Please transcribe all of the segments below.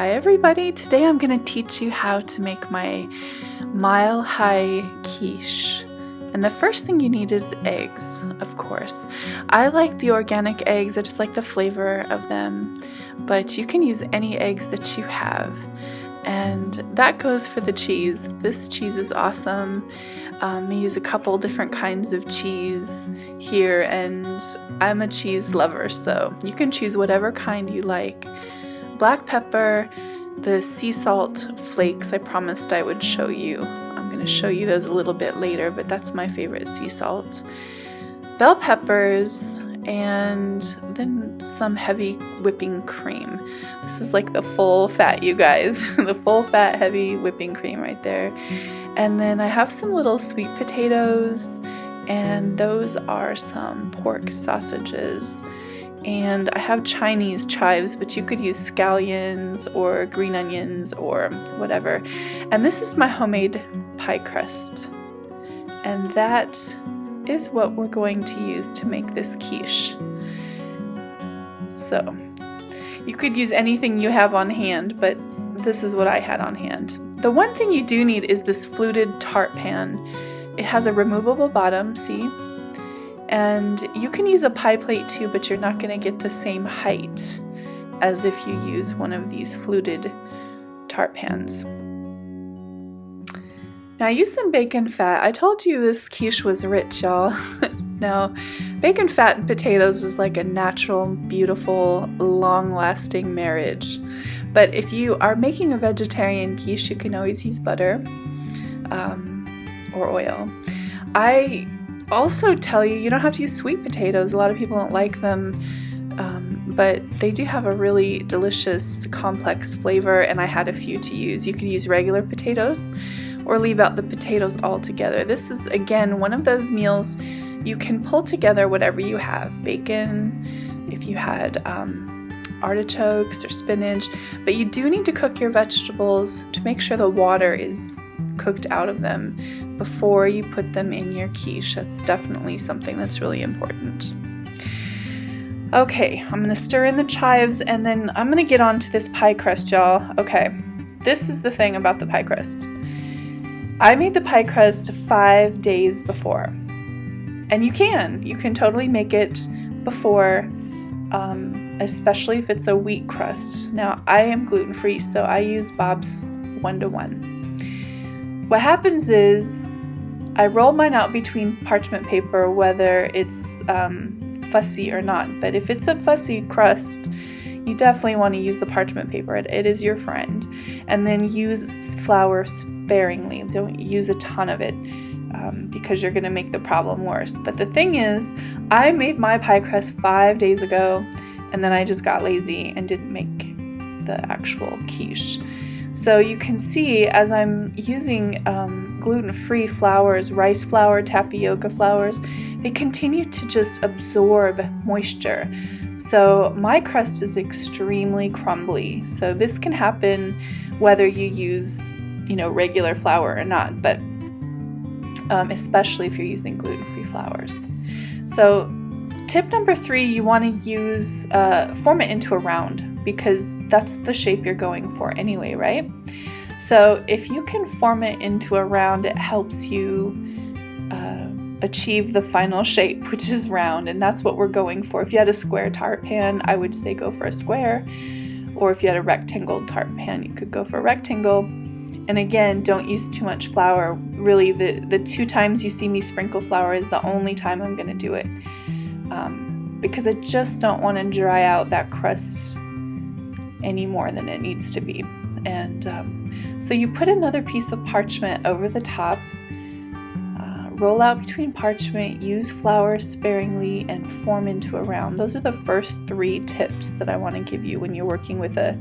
Hi everybody, today I'm going to teach you how to make my mile-high quiche. And the first thing you need is eggs, of course. I like the organic eggs, I just like the flavor of them, but you can use any eggs that you have. And that goes for the cheese. This cheese is awesome. I use a couple different kinds of cheese here, and I'm a cheese lover, so you can choose whatever kind you like. Black pepper, the sea salt flakes I promised I would show you. I'm going to show you those a little bit later, but that's my favorite sea salt. Bell peppers, and then some heavy whipping cream. This is like the full fat, you guys. The full fat heavy whipping cream right there. And then I have some little sweet potatoes, and those are some pork sausages. And I have Chinese chives, but you could use scallions or green onions or whatever. And this is my homemade pie crust. And that is what we're going to use to make this quiche. So, you could use anything you have on hand, but this is what I had on hand. The one thing you do need is this fluted tart pan. It has a removable bottom, see? And you can use a pie plate too, but you're not going to get the same height as if you use one of these fluted tart pans. Now I used some bacon fat. I told you this quiche was rich, y'all. Now, bacon fat and potatoes is like a natural, beautiful, long-lasting marriage. But if you are making a vegetarian quiche, you can always use butter or oil. I also tell you, you don't have to use sweet potatoes. A lot of people don't like them, but they do have a really delicious, complex flavor, and I had a few to use. You could use regular potatoes or leave out the potatoes altogether. This is, again, one of those meals you can pull together whatever you have. Bacon, if you had artichokes or spinach, but you do need to cook your vegetables to make sure the water is cooked out of them before you put them in your quiche. That's definitely something that's really important. Okay, I'm going to stir in the chives, and then I'm going to get on to this pie crust, y'all. Okay, this is the thing about the pie crust. I made the pie crust 5 days before, and you can totally make it before, especially if it's a wheat crust. Now, I am gluten-free, so I use Bob's 1-to-1. What happens is I roll mine out between parchment paper, whether it's fussy or not. But if it's a fussy crust, you definitely want to use the parchment paper. It is your friend. And then use flour sparingly. Don't use a ton of it because you're going to make the problem worse. But the thing is, I made my pie crust 5 days ago, and then I just got lazy and didn't make the actual quiche. So you can see, as I'm using gluten-free flours, rice flour, tapioca flours, they continue to just absorb moisture. So my crust is extremely crumbly. So this can happen whether you use, regular flour or not, but especially if you're using gluten-free flours. So tip number 3, you want to use, form it into a round, because that's the shape you're going for anyway, right? So if you can form it into a round, it helps you achieve the final shape, which is round, and that's what we're going for. If you had a square tart pan, I would say go for a square, or if you had a rectangle tart pan, you could go for a rectangle. And again, don't use too much flour. Really, the 2 times you see me sprinkle flour is the only time I'm going to do it, because I just don't want to dry out that crust any more than it needs to be. And so you put another piece of parchment over the top, roll out between parchment, use flour sparingly, and form into a round. Those are the first 3 tips that I want to give you when you're working with a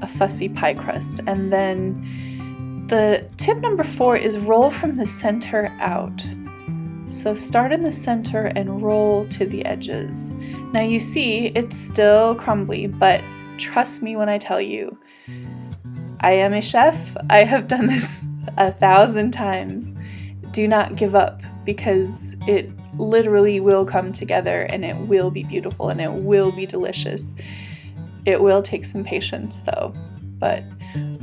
fussy pie crust. And then the tip number 4 is roll from the center out. So start in the center and roll to the edges. Now you see it's still crumbly, but trust me when I tell you, I am a chef. I have done this 1,000 times. Do not give up, because it literally will come together, and it will be beautiful, and it will be delicious. It will take some patience though. but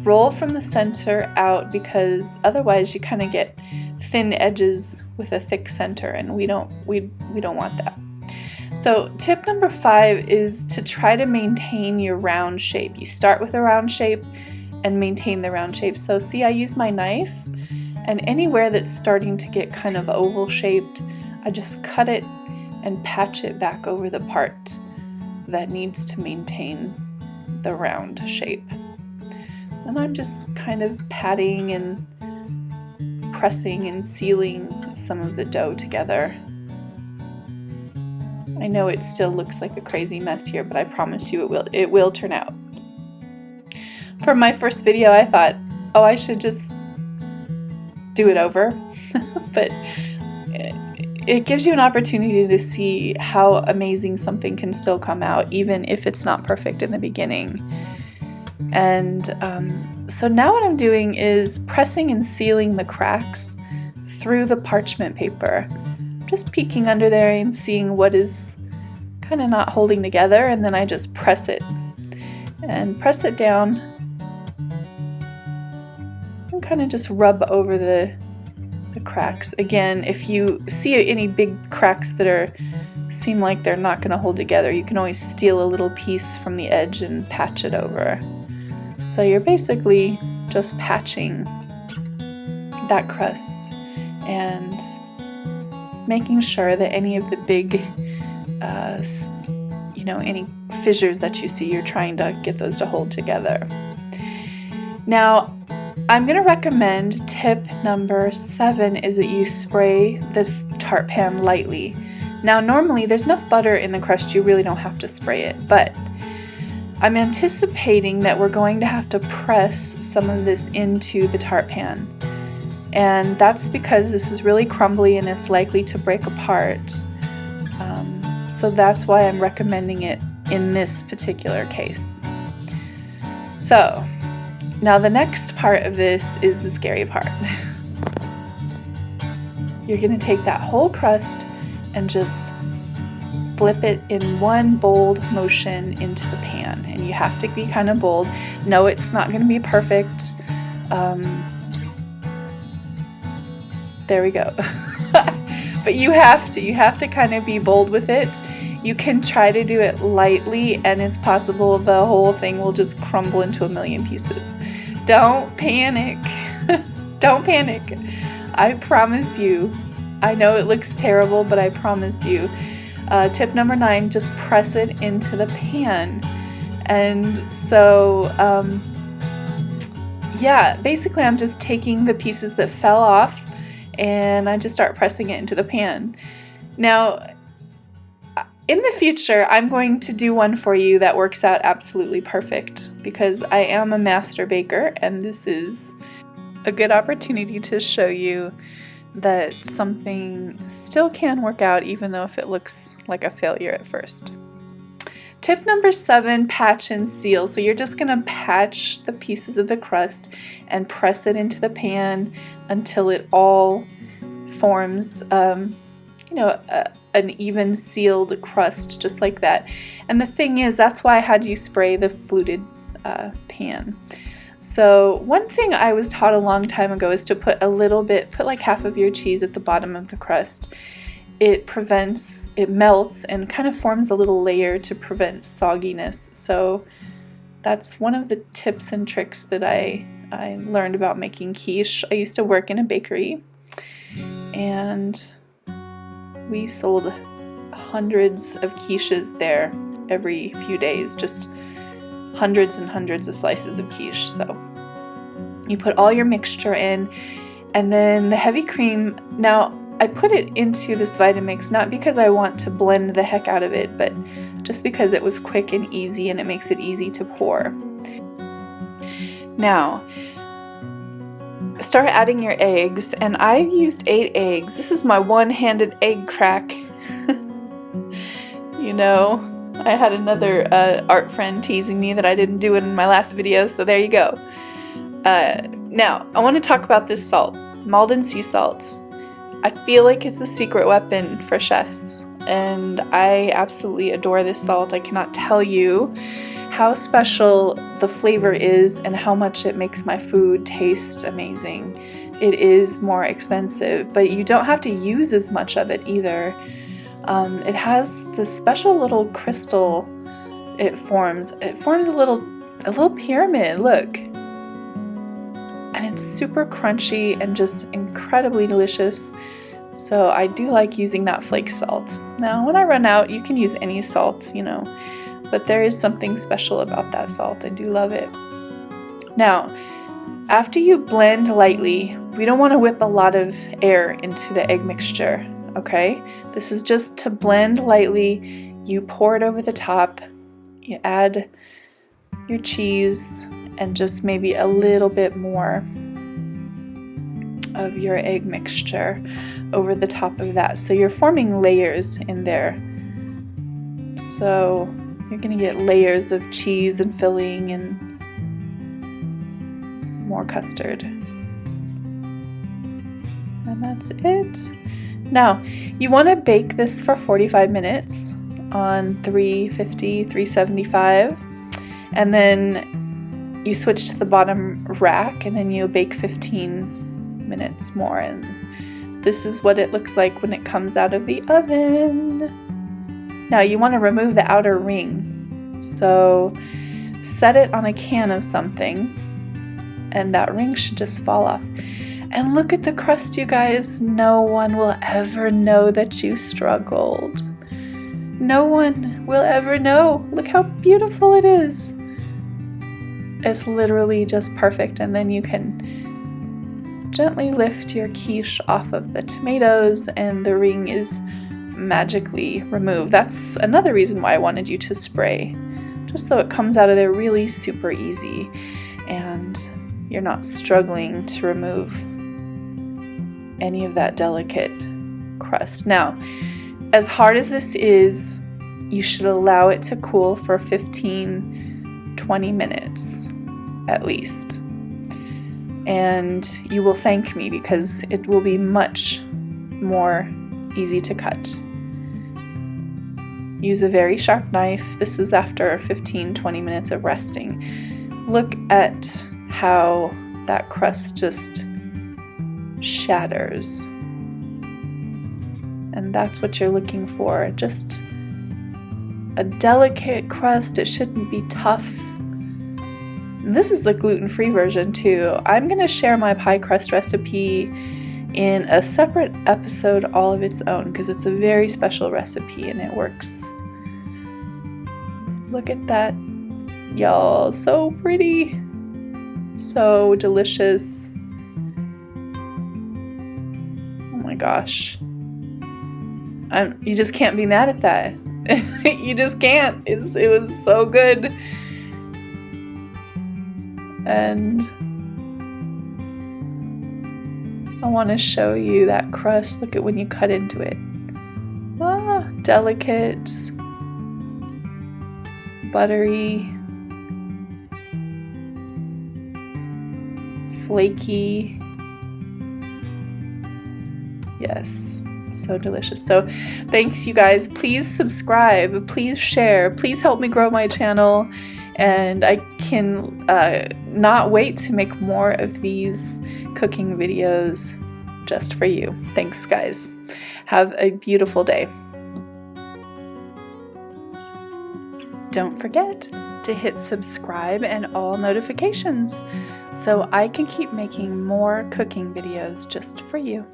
roll from the center out, because otherwise you kind of get thin edges with a thick center, and we don't want that. So tip number 5 is to try to maintain your round shape. You start with a round shape and maintain the round shape. So see, I use my knife, and anywhere that's starting to get kind of oval shaped, I just cut it and patch it back over the part that needs to maintain the round shape. And I'm just kind of patting and pressing and sealing some of the dough together. I know it still looks like a crazy mess here, but I promise you it will turn out. For my first video, I thought, oh, I should just do it over, but it gives you an opportunity to see how amazing something can still come out, even if it's not perfect in the beginning. And so now what I'm doing is pressing and sealing the cracks through the parchment paper. Just peeking under there and seeing what is kind of not holding together, and then I just press it down and kind of just rub over the cracks. Again, if you see any big cracks that seem like they're not going to hold together, you can always steal a little piece from the edge and patch it over. So you're basically just patching that crust and making sure that any of the big, any fissures that you see, you're trying to get those to hold together. Now, I'm going to recommend tip number 7 is that you spray the tart pan lightly. Now, normally there's enough butter in the crust, you really don't have to spray it, but I'm anticipating that we're going to have to press some of this into the tart pan. And that's because this is really crumbly and it's likely to break apart. So that's why I'm recommending it in this particular case. So now the next part of this is the scary part. You're going to take that whole crust and just flip it in one bold motion into the pan. And you have to be kind of bold. No, it's not going to be perfect. There we go. But you have to kind of be bold with it. You can try to do it lightly, and it's possible the whole thing will just crumble into a million pieces. Don't panic. Don't panic. I promise you. I know it looks terrible, but I promise you. Tip number 9, just press it into the pan. And so, basically I'm just taking the pieces that fell off and I just start pressing it into the pan. Now, in the future, I'm going to do one for you that works out absolutely perfect, because I am a master baker, and this is a good opportunity to show you that something still can work out, even though if it looks like a failure at first. Tip number 7, patch and seal. So you're just going to patch the pieces of the crust and press it into the pan until it all forms, an even sealed crust, just like that. And the thing is, that's why I had you spray the fluted pan. So one thing I was taught a long time ago is to put like half of your cheese at the bottom of the crust. It melts and kind of forms a little layer to prevent sogginess. So that's one of the tips and tricks that I learned about making quiche. I used to work in a bakery, and we sold hundreds of quiches there every few days, just hundreds and hundreds of slices of quiche. So you put all your mixture in, and then the heavy cream. Now, I put it into this Vitamix not because I want to blend the heck out of it, but just because it was quick and easy, and it makes it easy to pour. Now, start adding your eggs, and I used 8 eggs. This is my one-handed egg crack. I had another art friend teasing me that I didn't do it in my last video, so there you go. Now, I want to talk about this salt, Maldon sea salt. I feel like it's the secret weapon for chefs, and I absolutely adore this salt. I cannot tell you how special the flavor is and how much it makes my food taste amazing. It is more expensive, but you don't have to use as much of it either. It has this special little crystal it forms. It forms a little pyramid, look. And it's super crunchy and just incredibly delicious. So I do like using that flake salt. Now, when I run out, you can use any salt, you know, but there is something special about that salt. I do love it. Now, after you blend lightly, we don't want to whip a lot of air into the egg mixture, okay? This is just to blend lightly. You pour it over the top. You add your cheese and just maybe a little bit more of your egg mixture over the top of that. So you're forming layers in there. So you're going to get layers of cheese and filling and more custard. And that's it. Now, you want to bake this for 45 minutes on 350, 375, and then you switch to the bottom rack and then you bake 15 minutes more. And this is what it looks like when it comes out of the oven. Now you want to remove the outer ring. So set it on a can of something and that ring should just fall off. And look at the crust, you guys. No one will ever know that you struggled. No one will ever know. Look how beautiful it is. It's literally just perfect. And then you can gently lift your quiche off of the tomatoes and the ring is magically removed. That's another reason why I wanted you to spray, just so it comes out of there really super easy and you're not struggling to remove any of that delicate crust. Now, as hard as this is, you should allow it to cool for 15-20 minutes at least. And you will thank me because it will be much more easy to cut. Use a very sharp knife. This is after 15-20 minutes of resting. Look at how that crust just shatters. And that's what you're looking for. Just a delicate crust. It shouldn't be tough. And this is the gluten-free version too. I'm going to share my pie crust recipe in a separate episode all of its own because it's a very special recipe and it works. Look at that, y'all. So pretty. So delicious. Oh my gosh. You just can't be mad at that. You just can't. It was so good. And I want to show you that crust. Look at when you cut into it. Ah, delicate, buttery, flaky. Yes, so delicious. So thanks, you guys. Please subscribe, please share, please help me grow my channel. And I can not wait to make more of these cooking videos just for you. Thanks, guys. Have a beautiful day. Don't forget to hit subscribe and all notifications so I can keep making more cooking videos just for you.